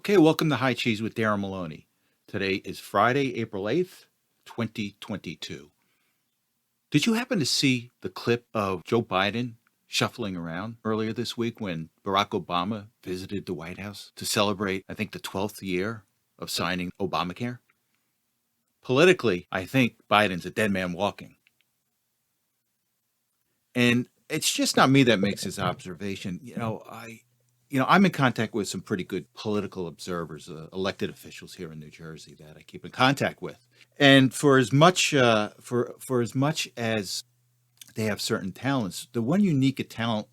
Okay, welcome to High Cheese with Darren Maloney. Today is Friday, April 8th, 2022. Did you happen to see the clip of Joe Biden shuffling around earlier this week when Barack Obama visited the White House to celebrate, I think, the 12th year of signing Obamacare? Politically, I think Biden's a dead man walking. And it's just not me that makes this observation. I'm in contact with some pretty good political observers, elected officials here in New Jersey that I keep in contact with. And for as much as they have certain talents, the one unique talent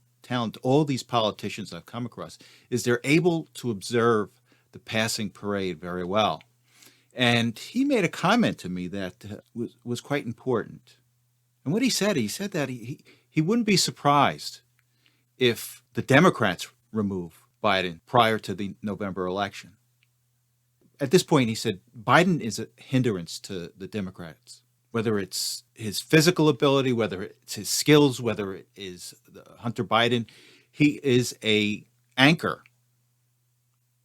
all these politicians I've come across is they're able to observe the passing parade very well. And he made a comment to me that was quite important. And what he said that he wouldn't be surprised if the Democrats remove Biden prior to the November election. At this point, he said Biden is a hindrance to the Democrats, whether it's his physical ability, whether it's his skills, whether it is Hunter Biden. He is a anchor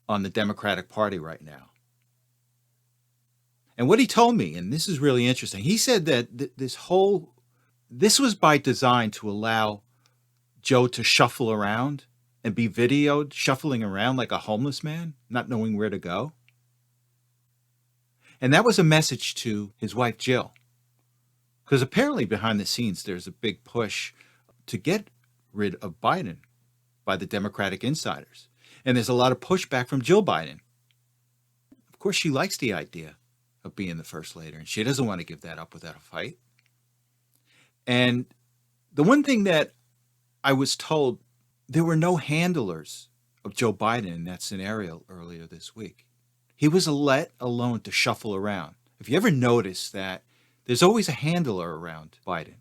on the Democratic Party right now. And what he told me, and this is really interesting, he said that this was by design to allow Joe to shuffle around and be videoed shuffling around like a homeless man, not knowing where to go. And that was a message to his wife, Jill. Because apparently behind the scenes, there's a big push to get rid of Biden by the Democratic insiders. And there's a lot of pushback from Jill Biden. Of course, she likes the idea of being the first lady, and she doesn't want to give that up without a fight. And the one thing that I was told, there were no handlers of Joe Biden in that scenario earlier this week. He was let alone to shuffle around. If you ever notice that there's always a handler around Biden.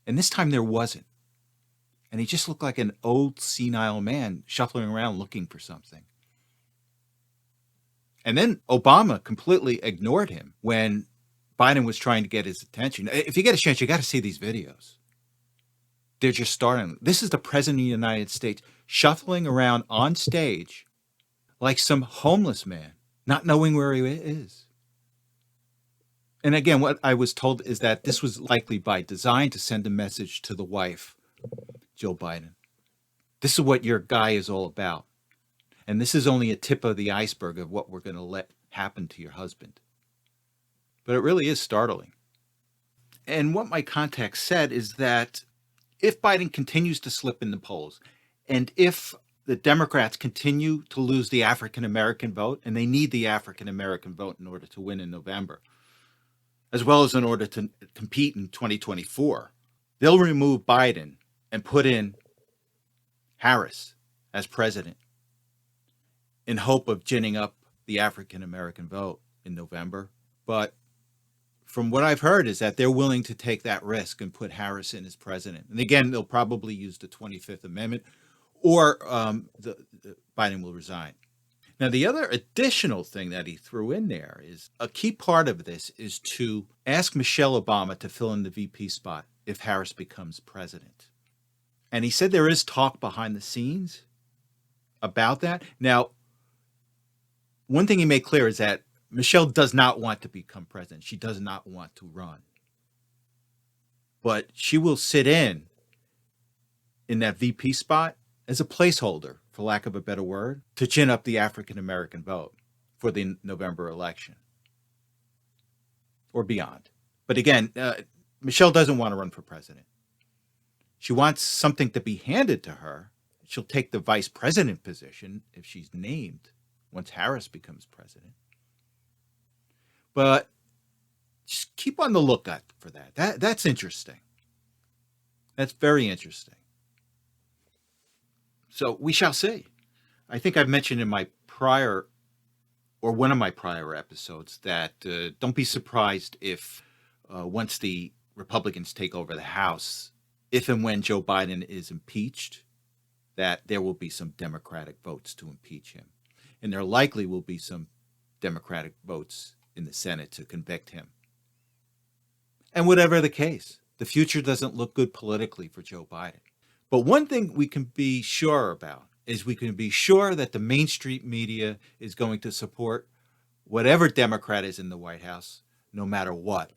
And this time there wasn't. And he just looked like an old senile man shuffling around looking for something. And then Obama completely ignored him when Biden was trying to get his attention. If you get a chance, you got to see these videos. They're just starting. This is the president of the United States shuffling around on stage like some homeless man, not knowing where he is. And again, what I was told is that this was likely by design to send a message to the wife, Jill Biden. This is what your guy is all about. And this is only a tip of the iceberg of what we're going to let happen to your husband. But it really is startling. And what my contact said is that if Biden continues to slip in the polls, and if the Democrats continue to lose the African-American vote, and they need the African-American vote in order to win in November, as well as in order to compete in 2024, they'll remove Biden and put in Harris as president in hope of ginning up the African-American vote in November. But from what I've heard is that they're willing to take that risk and put Harris in as president. And again, they'll probably use the 25th Amendment, or Biden will resign. Now, the other additional thing that he threw in there is a key part of this is to ask Michelle Obama to fill in the VP spot if Harris becomes president. And he said there is talk behind the scenes about that. Now, one thing he made clear is that Michelle does not want to become president. She does not want to run. But she will sit in that VP spot as a placeholder, for lack of a better word, to chin up the African-American vote for the November election or beyond. But again, Michelle doesn't want to run for president. She wants something to be handed to her. She'll take the vice president position if she's named once Harris becomes president. But just keep on the lookout for that. That's interesting. That's very interesting. So we shall see. I think I've mentioned in my prior, or one of my prior episodes, that don't be surprised if once the Republicans take over the House, if and when Joe Biden is impeached, that there will be some Democratic votes to impeach him. And there likely will be some Democratic votes in the Senate to convict him. And whatever the case, the future doesn't look good politically for Joe Biden. But one thing we can be sure about is we can be sure that the mainstream media is going to support whatever Democrat is in the White House, no matter what.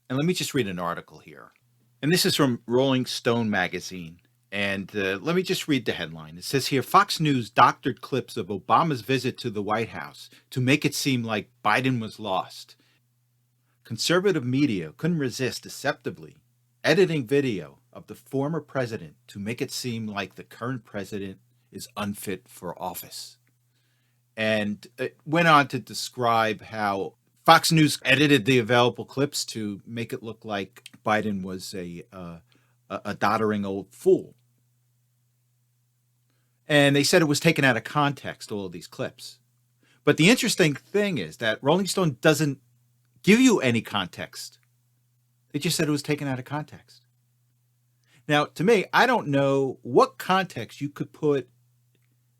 And let me just read an article here. And this is from Rolling Stone magazine. And let me just read the headline. It says here, Fox News doctored clips of Obama's visit to the White House to make it seem like Biden was lost. Conservative media couldn't resist deceptively editing video of the former president to make it seem like the current president is unfit for office. And it went on to describe how Fox News edited the available clips to make it look like Biden was a doddering old fool. And they said it was taken out of context, all of these clips. But the interesting thing is that Rolling Stone doesn't give you any context. They just said it was taken out of context. Now, to me, I don't know what context you could put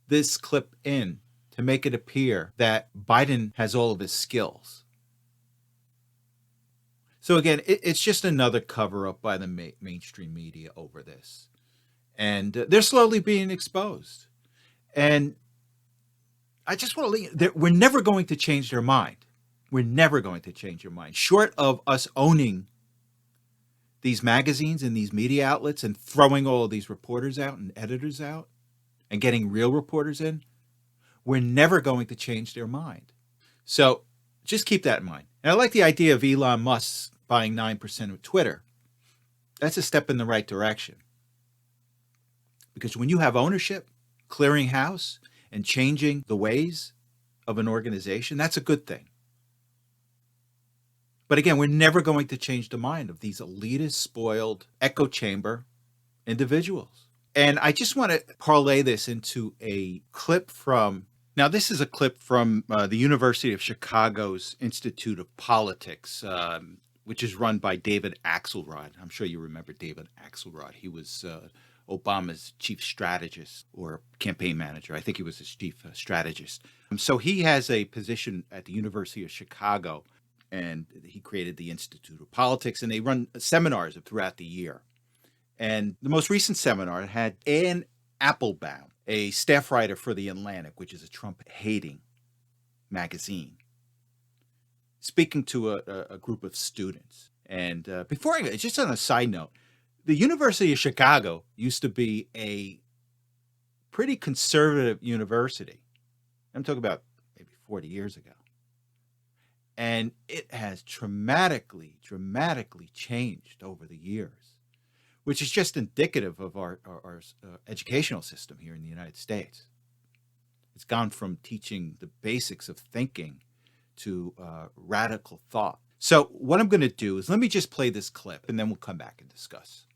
this clip in to make it appear that Biden has all of his skills. So again, it's just another cover-up by the mainstream media over this. And they're slowly being exposed. And I just want to leave, we're never going to change their mind. We're never going to change their mind. Short of us owning these magazines and these media outlets and throwing all of these reporters out and editors out and getting real reporters in, we're never going to change their mind. So just keep that in mind. And I like the idea of Elon Musk buying 9% of Twitter. That's a step in the right direction. Because when you have ownership, clearing house, and changing the ways of an organization, that's a good thing. But again, we're never going to change the mind of these elitist, spoiled, echo chamber individuals. And I just want to parlay this into a clip from, now this is a clip from the University of Chicago's Institute of Politics, which is run by David Axelrod. I'm sure you remember David Axelrod. He was Obama's chief strategist or campaign manager. I think he was his chief strategist. So he has a position at the University of Chicago, and he created the Institute of Politics, and they run seminars throughout the year. And the most recent seminar had Ann Applebaum, a staff writer for The Atlantic, which is a Trump-hating magazine, speaking to a group of students. And before I, just on a side note, the University of Chicago used to be a pretty conservative university. I'm talking about maybe 40 years ago. And it has dramatically changed over the years, which is just indicative of our educational system here in the United States. It's gone from teaching the basics of thinking to radical thought. So what I'm going to do is let me just play this clip, and then we'll come back and discuss.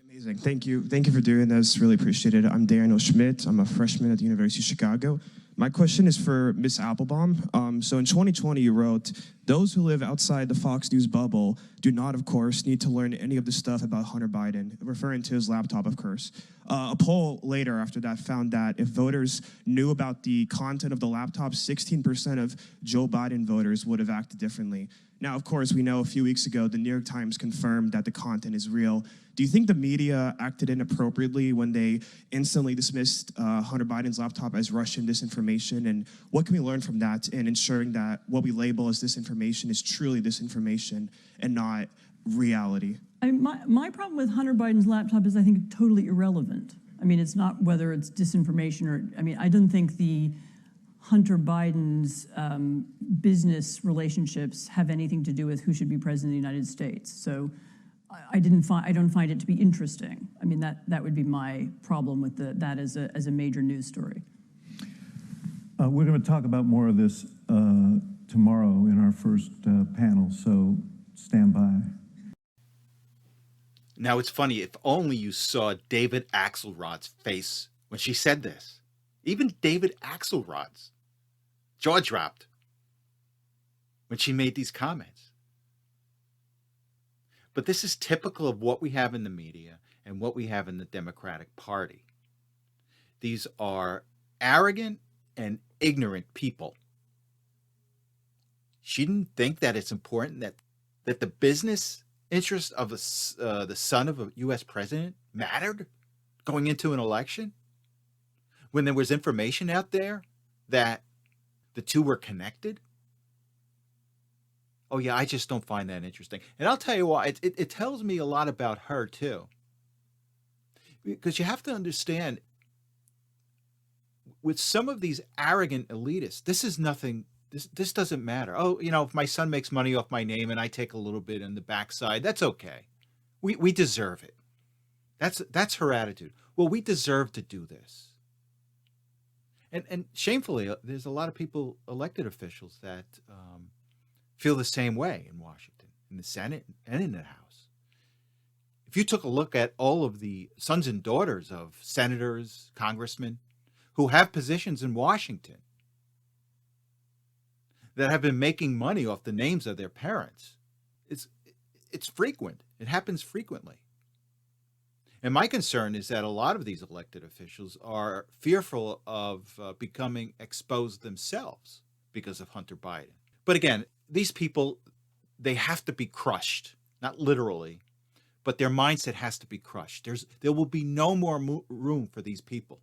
Amazing. Thank you. Thank you for doing this. Really appreciate it. I'm Daniel Schmidt. I'm a freshman at the University of Chicago. My question is for Ms. Applebaum. So in 2020, you wrote, those who live outside the Fox News bubble do not, of course, need to learn any of the stuff about Hunter Biden, referring to his laptop, of course. A poll later after that found that if voters knew about the content of the laptop, 16% of Joe Biden voters would have acted differently. Now, of course, we know a few weeks ago, the New York Times confirmed that the content is real. Do you think the media acted inappropriately when they instantly dismissed Hunter Biden's laptop as Russian disinformation? And what can we learn from that in ensuring that what we label as disinformation is truly disinformation and not reality? I mean, my problem with Hunter Biden's laptop is I think totally irrelevant. I mean, it's not whether it's disinformation or, I mean, I don't think the Hunter Biden's business relationships have anything to do with who should be president of the United States. So I don't find it to be interesting. I mean, that would be my problem with that as a major news story. We're going to talk about more of this tomorrow in our first panel, so stand by. Now, it's funny, if only you saw David Axelrod's face when she said this. Even David Axelrod's jaw dropped when she made these comments. But this is typical of what we have in the media and what we have in the Democratic Party. These are arrogant and ignorant people. She didn't think that it's important that the business interest of the son of a U.S. president mattered going into an election? when there was information out there that the two were connected. Oh yeah, I just don't find that interesting. And I'll tell you why. It tells me a lot about her too. Because you have to understand, with some of these arrogant elitists, this is nothing. This doesn't matter. Oh, if my son makes money off my name and I take a little bit in the backside, that's okay. We deserve it. That's her attitude. Well, we deserve to do this. And shamefully, there's a lot of people, elected officials, that feel the same way in Washington, in the Senate and in the House. If you took a look at all of the sons and daughters of senators, congressmen, who have positions in Washington that have been making money off the names of their parents, it's frequent. It happens frequently. And my concern is that a lot of these elected officials are fearful of becoming exposed themselves because of Hunter Biden. But again, these people, they have to be crushed, not literally, but their mindset has to be crushed. There will be no more room for these people.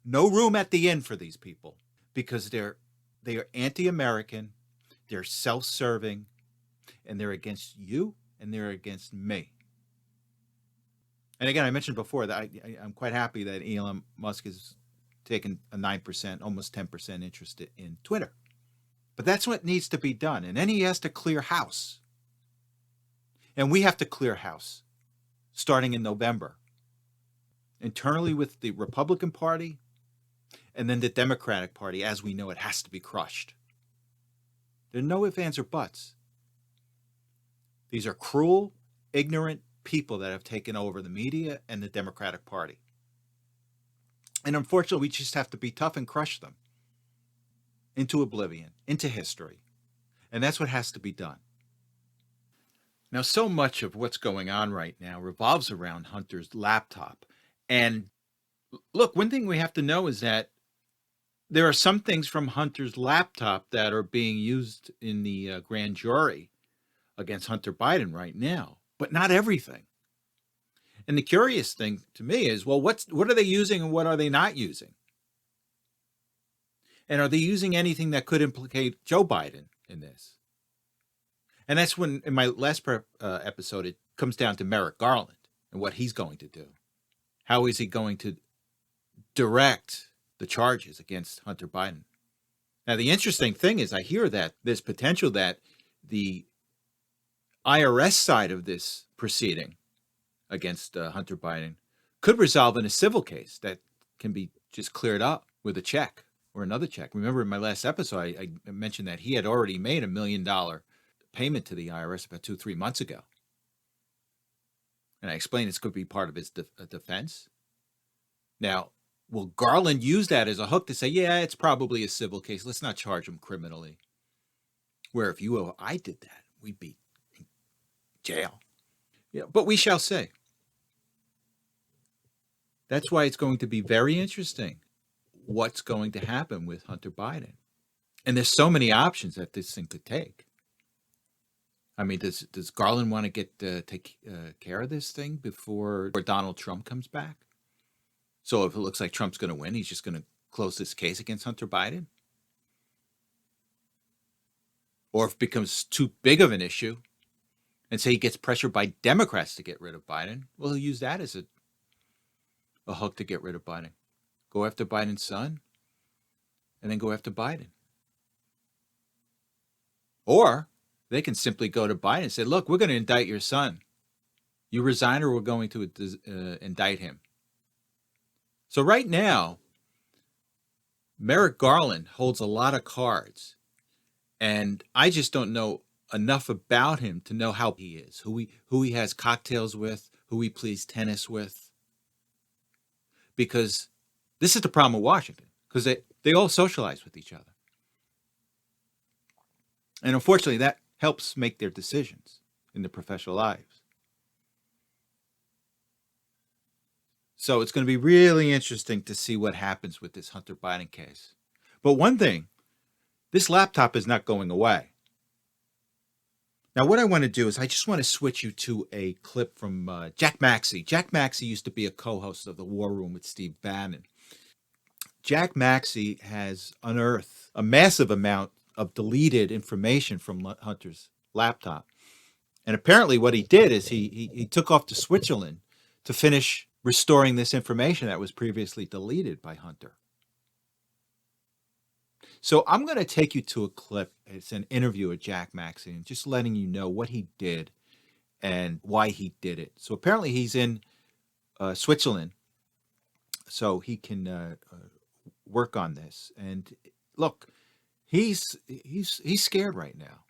No room at the end for these people, because they are anti-American, they're self-serving, and they're against you and they're against me. And again, I mentioned before that I'm quite happy that Elon Musk has taken a 9%, almost 10% interest in Twitter. But that's what needs to be done. And then he has to clear house. And we have to clear house starting in November, internally with the Republican Party, and then the Democratic Party, as we know it, has to be crushed. There are no ifs, ands, or buts. These are cruel, ignorant people that have taken over the media and the Democratic Party. And unfortunately, we just have to be tough and crush them into oblivion, into history. And that's what has to be done. Now, so much of what's going on right now revolves around Hunter's laptop. And look, one thing we have to know is that there are some things from Hunter's laptop that are being used in the grand jury against Hunter Biden right now, but not everything. And the curious thing to me is, well, what are they using and what are they not using? And are they using anything that could implicate Joe Biden in this? And that's when, in my last episode, it comes down to Merrick Garland and what he's going to do. How is he going to direct the charges against Hunter Biden? Now, the interesting thing is, I hear that there's potential that the IRS side of this proceeding against Hunter Biden could resolve in a civil case that can be just cleared up with a check or another check. Remember, in my last episode, I mentioned that he had already made $1 million payment to the IRS about 2-3 months ago. And I explained this could be part of his defense. Now, will Garland use that as a hook to say, yeah, it's probably a civil case, let's not charge him criminally? Where if you or I did that, we'd be in jail. Yeah, but we shall see. That's why it's going to be very interesting what's going to happen with Hunter Biden. And there's so many options that this thing could take. I mean, does Garland want to take care of this thing before Donald Trump comes back? So if it looks like Trump's going to win, he's just going to close this case against Hunter Biden? Or if it becomes too big of an issue, and say he gets pressured by Democrats to get rid of Biden, well, he'll use that as a hook to get rid of Biden. Go after Biden's son, and then go after Biden. Or they can simply go to Biden and say, look, we're going to indict your son. You resign or we're going to indict him. So right now, Merrick Garland holds a lot of cards. And I just don't know enough about him to know how he is, who he has cocktails with, who he plays tennis with. Because this is the problem with Washington, because they all socialize with each other. And unfortunately, that helps make their decisions in their professional lives. So it's going to be really interesting to see what happens with this Hunter Biden case. But one thing, this laptop is not going away. Now, what I want to do is I just want to switch you to a clip from Jack Maxey. Jack Maxey used to be a co-host of The War Room with Steve Bannon. Jack Maxey has unearthed a massive amount of deleted information from Hunter's laptop. And apparently what he did is he took off to Switzerland to finish restoring this information that was previously deleted by Hunter. So I'm going to take you to a clip. It's an interview with Jack Maxey, and just letting you know what he did and why he did it. So apparently he's in Switzerland, so he can work on this. And look, he's scared right now,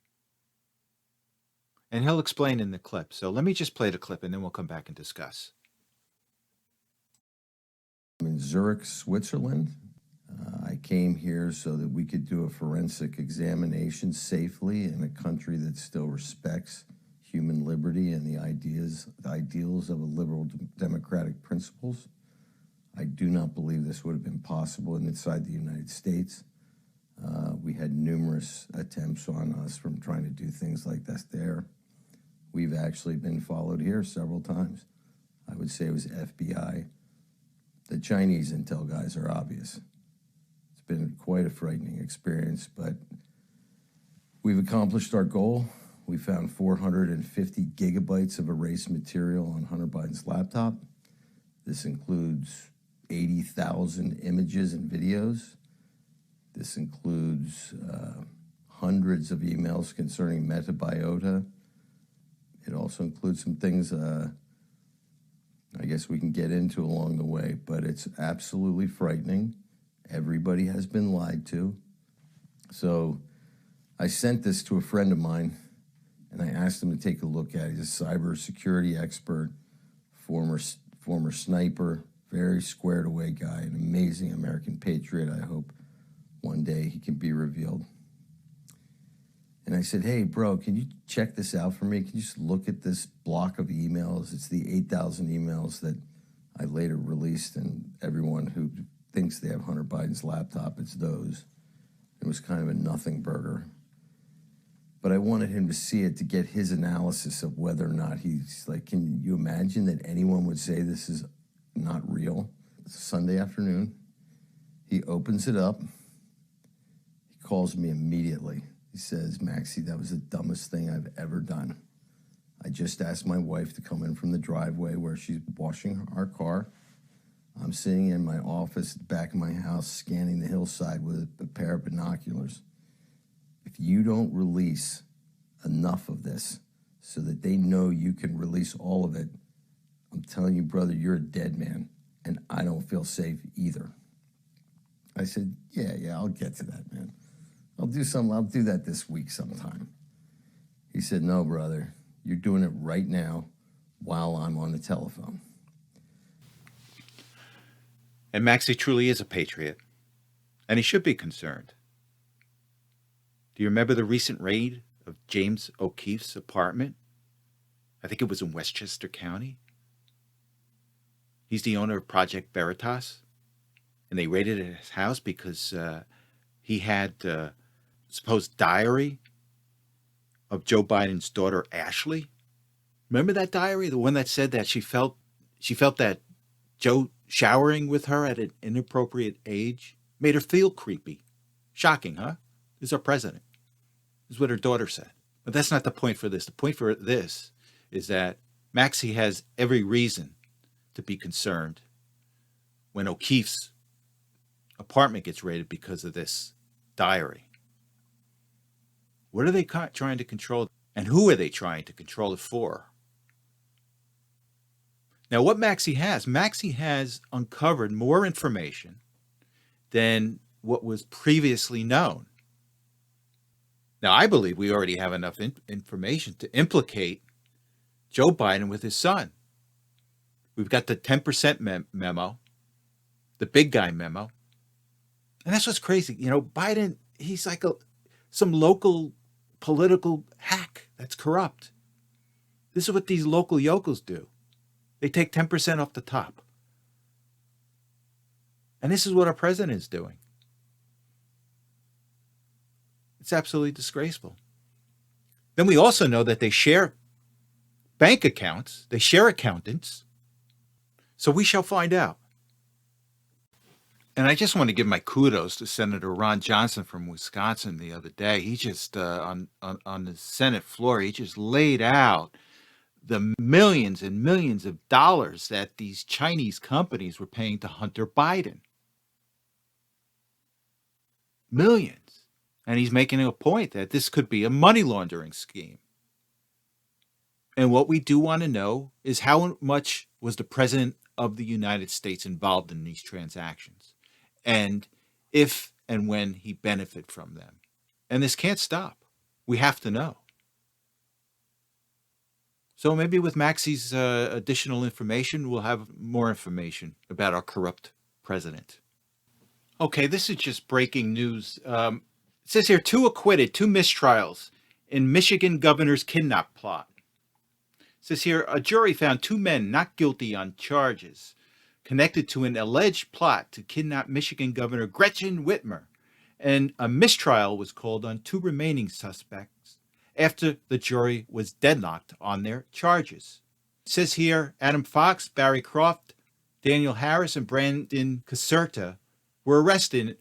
and he'll explain in the clip. So let me just play the clip, and then we'll come back and discuss. I'm in Zurich, Switzerland. I came here so that we could do a forensic examination safely in a country that still respects human liberty and the ideals of a liberal democratic principles. I do not believe this would have been possible inside the United States. We had numerous attempts on us from trying to do things like this there. We've actually been followed here several times. I would say it was FBI. The Chinese intel guys are obvious. It's been quite a frightening experience, but we've accomplished our goal. We found 450 gigabytes of erased material on Hunter Biden's laptop. This includes 80,000 images and videos. This includes hundreds of emails concerning metabiota. It also includes some things I guess we can get into along the way, but it's absolutely frightening. Everybody has been lied to. So I sent this to a friend of mine, and I asked him to take a look at it. He's a cybersecurity expert, former sniper, very squared away guy, an amazing American patriot. I hope one day he can be revealed. And I said, hey, bro, can you check this out for me? Can you just look at this block of emails? It's the 8,000 emails that I later released, and everyone who thinks they have Hunter Biden's laptop, it's those. It was kind of a nothing burger. But I wanted him to see it to get his analysis of whether or not he's like, can you imagine that anyone would say this is not real? It's a Sunday afternoon. He opens it up. He calls me immediately. He says, Maxey, that was the dumbest thing I've ever done. I just asked my wife to come in from the driveway where she's washing our car. I'm sitting in my office at the back of my house scanning the hillside with a pair of binoculars. If you don't release enough of this so that they know you can release all of it, I'm telling you, brother, you're a dead man, and I don't feel safe either. I said, yeah, I'll get to that, man. I'll do that this week sometime. He said, no, brother, you're doing it right now while I'm on the telephone. And Maxey truly is a patriot, and he should be concerned. Do you remember the recent raid of James O'Keefe's apartment? I think it was in Westchester County. He's the owner of Project Veritas, and they raided his house because he had supposed diary of Joe Biden's daughter, Ashley. Remember that diary? The one that said that she felt that Joe showering with her at an inappropriate age made her feel creepy. Shocking, huh? This is our president. This is what her daughter said. But that's not the point for this. The point for this is that Maxey has every reason to be concerned when O'Keefe's apartment gets raided because of this diary. What are they trying to control? And who are they trying to control it for? Now, what Maxey has uncovered more information than what was previously known. Now, I believe we already have enough information to implicate Joe Biden with his son. We've got the 10% memo, the big guy memo. And that's what's crazy. You know, Biden, he's like some local political hack that's corrupt. This is what these local yokels do. They take 10% off the top. And this is what our president is doing. It's absolutely disgraceful. Then we also know that they share bank accounts, they share accountants. So we shall find out. And I just want to give my kudos to Senator Ron Johnson from Wisconsin the other day. He just on the Senate floor, he just laid out the millions and millions of dollars that these Chinese companies were paying to Hunter Biden. Millions. And he's making a point that this could be a money laundering scheme. And what we do want to know is how much was the President of the United States involved in these transactions, and if and when he benefited from them. And this can't stop. We have to know. So maybe with Maxie's additional information, we'll have more information about our corrupt president. Okay, this is just breaking news. It says here, 2 acquitted, 2 mistrials in Michigan governor's kidnap plot. It says here, a jury found 2 men not guilty on charges connected to an alleged plot to kidnap Michigan Governor Gretchen Whitmer, and a mistrial was called on 2 remaining suspects after the jury was deadlocked on their charges. It says here, Adam Fox, Barry Croft, Daniel Harris, and Brandon Caserta were arrested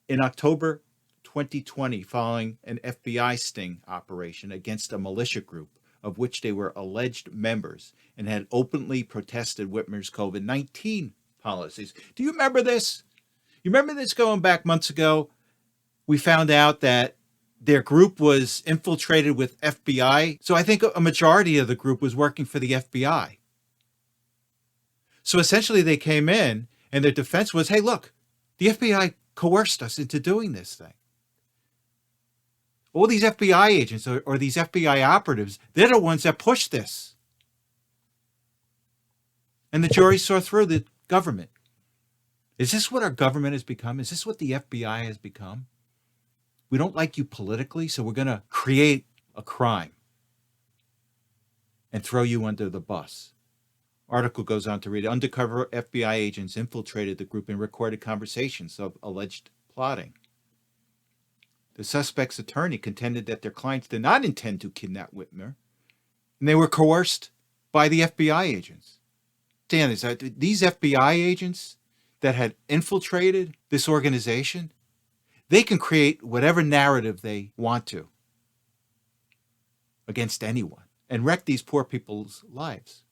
in October 2020 following an FBI sting operation against a militia group of which they were alleged members and had openly protested Whitmer's COVID-19 policies. Do you remember this? You remember this going back months ago? We found out that their group was infiltrated with FBI. So I think a majority of the group was working for the FBI. So essentially they came in and their defense was, hey, look, the FBI coerced us into doing this thing. All these FBI agents or these FBI operatives, they're the ones that pushed this. And the jury saw through the government. Is this what our government has become? Is this what the FBI has become? We don't like you politically, so we're going to create a crime and throw you under the bus. Article goes on to read, undercover FBI agents infiltrated the group and recorded conversations of alleged plotting. The suspect's attorney contended that their clients did not intend to kidnap Whitmer, and they were coerced by the FBI agents. Dan, is that these FBI agents that had infiltrated this organization, they can create whatever narrative they want to against anyone and wreck these poor people's lives.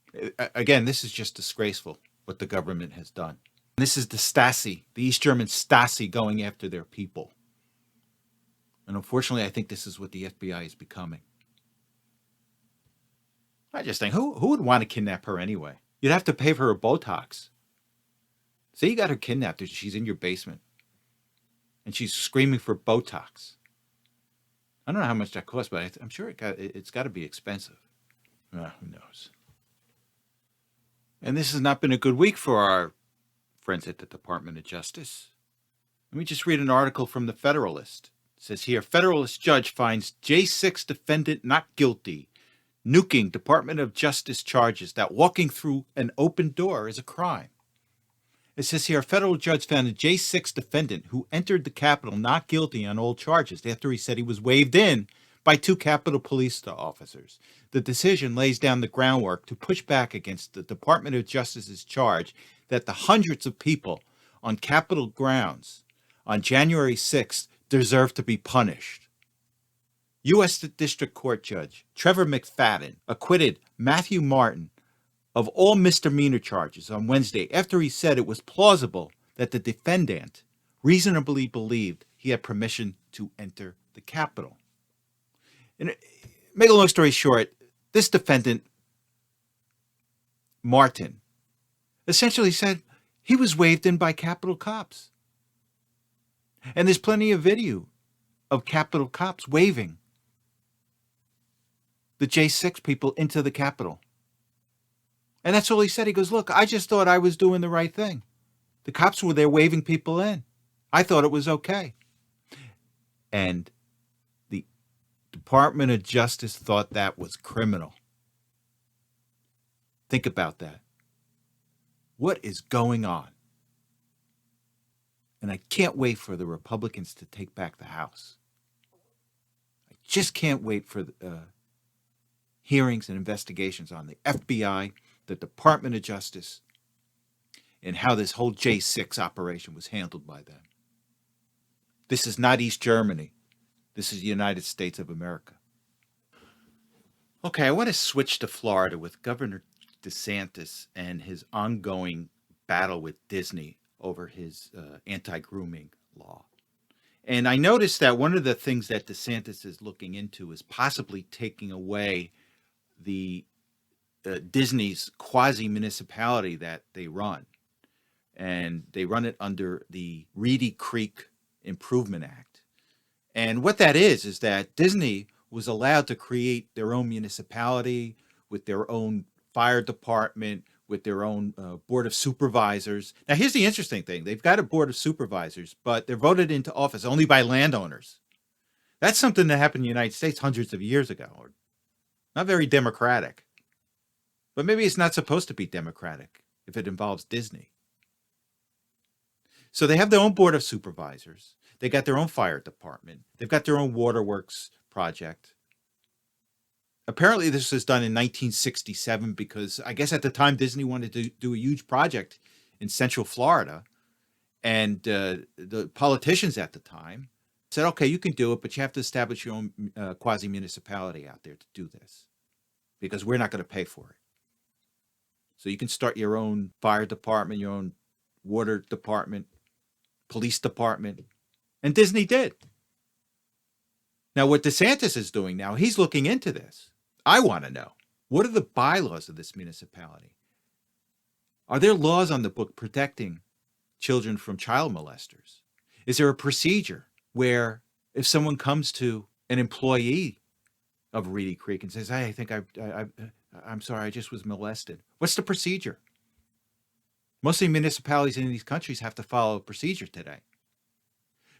Again, this is just disgraceful what the government has done. This is the Stasi, the East German Stasi going after their people. And unfortunately, I think this is what the FBI is becoming. I just think, who would want to kidnap her anyway? You'd have to pay for her Botox. Say you got her kidnapped, she's in your basement, and she's screaming for Botox. I don't know how much that costs, but I'm sure it's got to be expensive. Who knows? And this has not been a good week for our friends at the Department of Justice. Let me just read an article from the Federalist. It says here, Federalist judge finds J6 defendant not guilty, nuking Department of Justice charges that walking through an open door is a crime. It says here, a federal judge found a J6 defendant who entered the Capitol not guilty on all charges after he said he was waved in by 2 Capitol Police officers. The decision lays down the groundwork to push back against the Department of Justice's charge that the hundreds of people on Capitol grounds on January 6th deserve to be punished. U.S. District Court Judge Trevor McFadden acquitted Matthew Martin of all misdemeanor charges on Wednesday after he said it was plausible that the defendant reasonably believed he had permission to enter the Capitol. And make a long story short, this defendant, Martin, essentially said he was waved in by Capitol cops. And there's plenty of video of Capitol cops waving the J6 people into the Capitol. And that's all he said. He goes, look, I just thought I was doing the right thing. The cops were there waving people in. I thought it was okay. And the Department of Justice thought that was criminal. Think about that. What is going on? And I can't wait for the Republicans to take back the House. I just can't wait for hearings and investigations on the FBI, the Department of Justice, in how this whole J6 operation was handled by them. This is not East Germany. This is the United States of America. Okay, I want to switch to Florida with Governor DeSantis and his ongoing battle with Disney over his anti-grooming law. And I noticed that one of the things that DeSantis is looking into is possibly taking away the Disney's quasi-municipality that they run. And they run it under the Reedy Creek Improvement Act. And what that is that Disney was allowed to create their own municipality with their own fire department, with their own board of supervisors. Now, here's the interesting thing. They've got a board of supervisors, but they're voted into office only by landowners. That's something that happened in the United States hundreds of years ago. Not very democratic. But maybe it's not supposed to be democratic if it involves Disney. So they have their own board of supervisors. They got their own fire department. They've got their own waterworks project. Apparently, this was done in 1967 because I guess at the time Disney wanted to do a huge project in Central Florida. And the politicians at the time said, okay, you can do it, but you have to establish your own quasi-municipality out there to do this because we're not going to pay for it. So you can start your own fire department, your own water department, police department. And Disney did. Now, what DeSantis is doing now, he's looking into this. I want to know, what are the bylaws of this municipality? Are there laws on the book protecting children from child molesters? Is there a procedure where if someone comes to an employee of Reedy Creek and says, hey, I think I'm sorry, I just was molested. What's the procedure? Most of the municipalities in these countries have to follow a procedure today.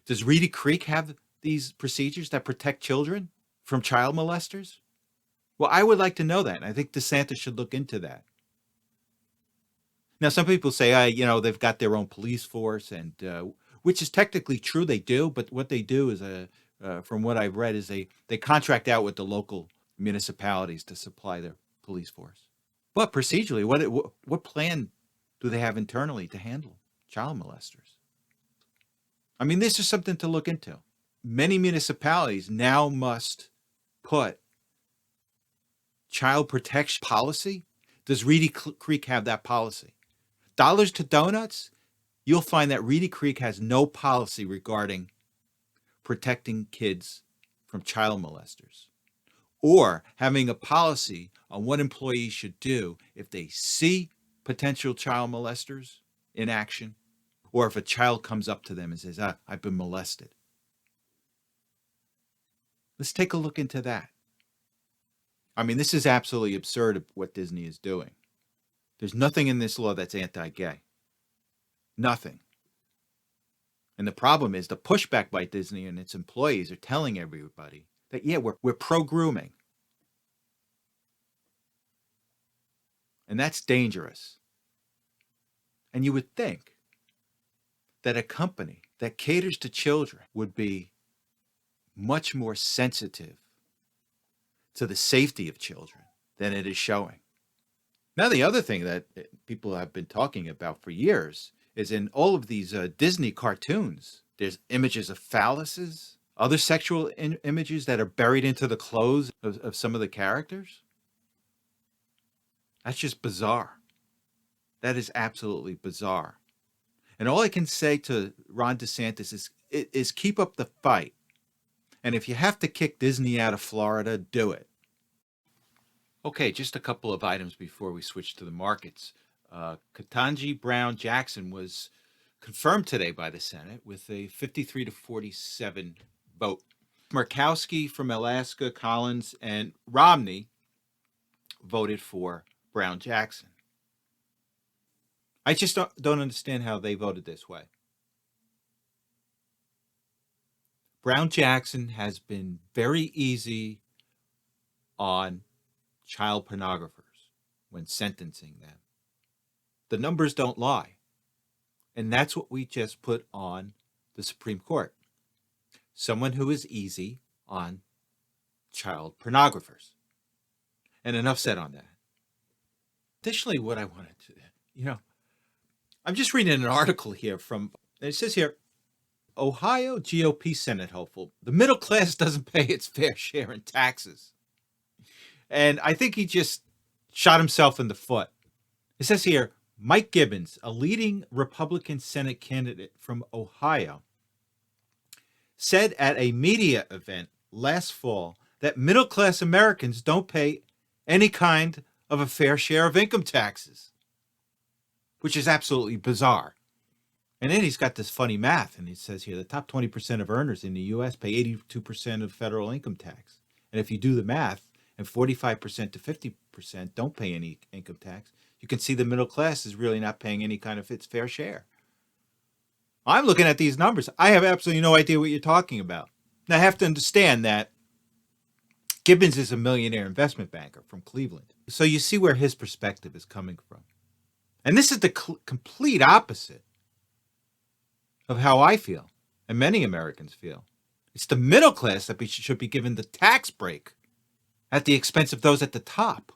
Does Reedy Creek have these procedures that protect children from child molesters? Well, I would like to know that. And I think DeSantis should look into that. Now, some people say, they've got their own police force, and which is technically true, they do. But what they do is, from what I've read, is they contract out with the local municipalities to supply their police force. But procedurally, what plan do they have internally to handle child molesters? I mean, this is something to look into. Many municipalities now must put child protection policy. Does Reedy Creek have that policy? Dollars to donuts, you'll find that Reedy Creek has no policy regarding protecting kids from child molesters or having a policy on what employees should do if they see potential child molesters in action or if a child comes up to them and says, I've been molested. Let's take a look into that. I mean, this is absolutely absurd what Disney is doing. There's nothing in this law that's anti-gay. Nothing. And the problem is the pushback by Disney and its employees are telling everybody that, yeah, we're pro-grooming. And that's dangerous. And you would think that a company that caters to children would be much more sensitive to the safety of children than it is showing. Now, the other thing that people have been talking about for years is in all of these Disney cartoons, there's images of phalluses, other sexual images that are buried into the clothes of some of the characters. That's just bizarre. That is absolutely bizarre. And all I can say to Ron DeSantis is keep up the fight. And if you have to kick Disney out of Florida, do it. Okay, just a couple of items before we switch to the markets. Ketanji Brown Jackson was confirmed today by the Senate with a 53 to 47 vote. Murkowski from Alaska, Collins, and Romney voted for Brown Jackson. I just don't understand how they voted this way. Brown Jackson has been very easy on child pornographers when sentencing them. The numbers don't lie. And that's what we just put on the Supreme Court. Someone who is easy on child pornographers. And enough said on that. Additionally, what I wanted to, I'm just reading an article here from, it says here, Ohio GOP Senate hopeful. The middle class doesn't pay its fair share in taxes. And I think he just shot himself in the foot. It says here, Mike Gibbons, a leading Republican Senate candidate from Ohio, said at a media event last fall that middle-class Americans don't pay any kind of a fair share of income taxes, which is absolutely bizarre. And then he's got this funny math, and he says here the top 20% of earners in the U.S. pay 82% of federal income tax. And if you do the math, and 45% to 50% don't pay any income tax, you can see the middle class is really not paying any kind of its fair share. I'm looking at these numbers. I have absolutely no idea what you're talking about. Now, I have to understand that Gibbons is a millionaire investment banker from Cleveland. So you see where his perspective is coming from. And this is the complete opposite of how I feel and many Americans feel. It's the middle class that should be given the tax break at the expense of those at the top.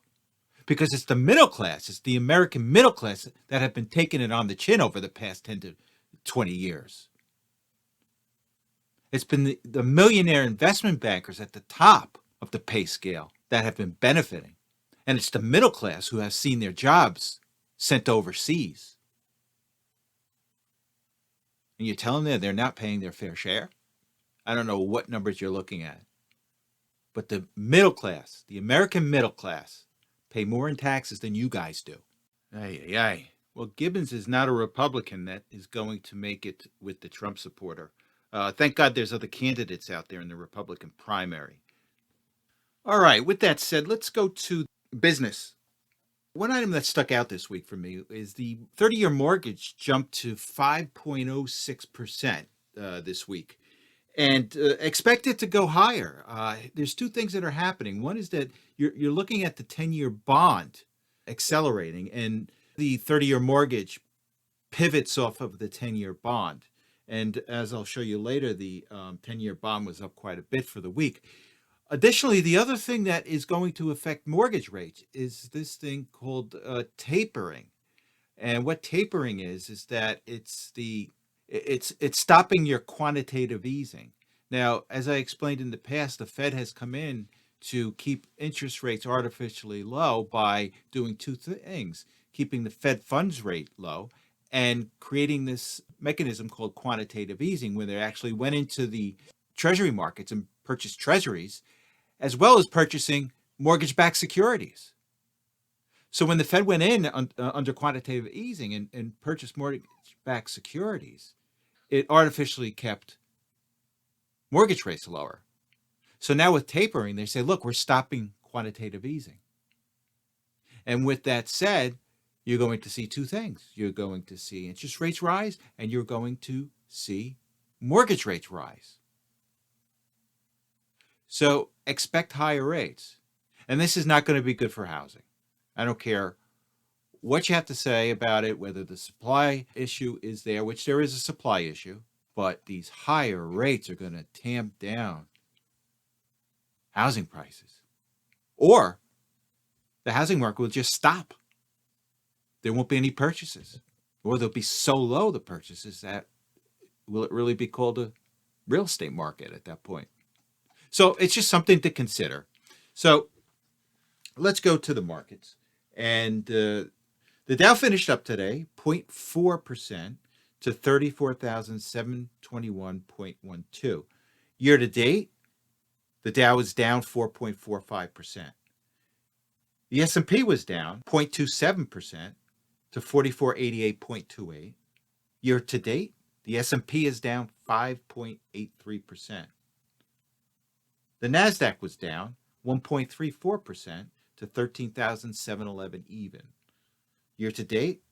Because it's the middle class, it's the American middle class that have been taking it on the chin over the past 10 to 20 years. It's been the millionaire investment bankers at the top of the pay scale that have been benefiting. And it's the middle class who have seen their jobs sent overseas. And you tell them they're not paying their fair share? I don't know what numbers you're looking at. But the middle class, the American middle class, pay more in taxes than you guys do. Ay, ay, ay. Well, Gibbons is not a Republican that is going to make it with the Trump supporter. Thank God there's other candidates out there in the Republican primary. All right, with that said, let's go to business. One item that stuck out this week for me is the 30-year mortgage jumped to 5.06% this week. And expect it to go higher. There's two things that are happening. One is that you're looking at the 10-year bond accelerating, and the 30-year mortgage pivots off of the 10-year bond. And as I'll show you later, the 10-year bond was up quite a bit for the week. Additionally, the other thing that is going to affect mortgage rates is this thing called tapering. And what tapering is that it's stopping your quantitative easing. Now, as I explained in the past, the Fed has come in to keep interest rates artificially low by doing two things: keeping the Fed funds rate low and creating this mechanism called quantitative easing, where they actually went into the treasury markets and purchased treasuries, as well as purchasing mortgage-backed securities. So when the Fed went in under quantitative easing and purchased mortgage-backed securities, it artificially kept mortgage rates lower. So now with tapering, they say, look, we're stopping quantitative easing. And with that said, you're going to see two things. You're going to see interest rates rise, and you're going to see mortgage rates rise. So expect higher rates. And this is not going to be good for housing. I don't care what you have to say about it, whether the supply issue is there, which there is a supply issue, but these higher rates are going to tamp down housing prices. Or the housing market will just stop. There won't be any purchases, or they'll be so low, the purchases, that will it really be called a real estate market at that point? So it's just something to consider. So let's go to the markets. And the Dow finished up today 0.4% to 34,721.12. Year to date, the Dow is down 4.45%. The S&P was down 0.27% to 4488.28. Year to date, the S&P is down 5.83%. The Nasdaq was down 1.34% to 13,711 even. Year to date,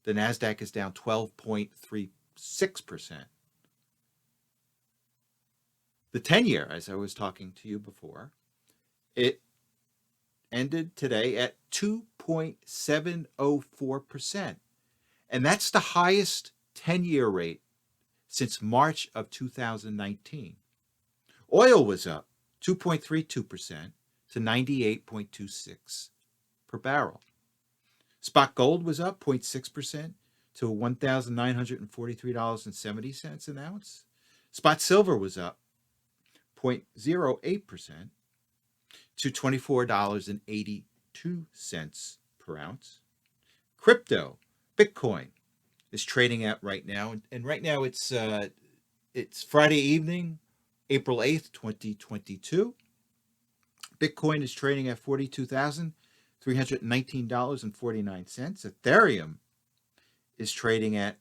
the Nasdaq is down 12.36%. The 10-year, as I was talking to you before, it ended today at 2.704%. And that's the highest 10-year rate since March of 2019. Oil was up 2.32% to 98.26 per barrel. Spot gold was up 0.6% to $1,943.70 an ounce. Spot silver was up 0.08% to $24.82 per ounce. Crypto, Bitcoin, is trading at right now, and right now it's Friday evening, April 8th, 2022. Bitcoin is trading at $42,319.49. Ethereum is trading at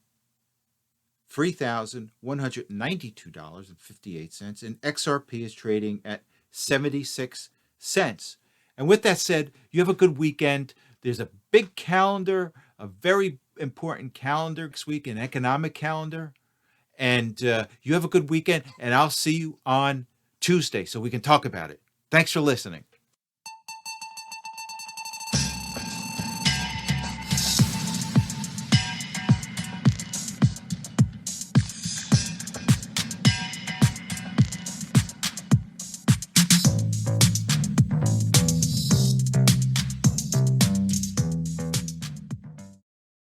$3,192.58, and XRP is trading at 76 cents. And with that said, you have a good weekend. There's a big calendar, a very important calendar this week, an economic calendar. And you have a good weekend, and I'll see you on Tuesday so we can talk about it. Thanks for listening.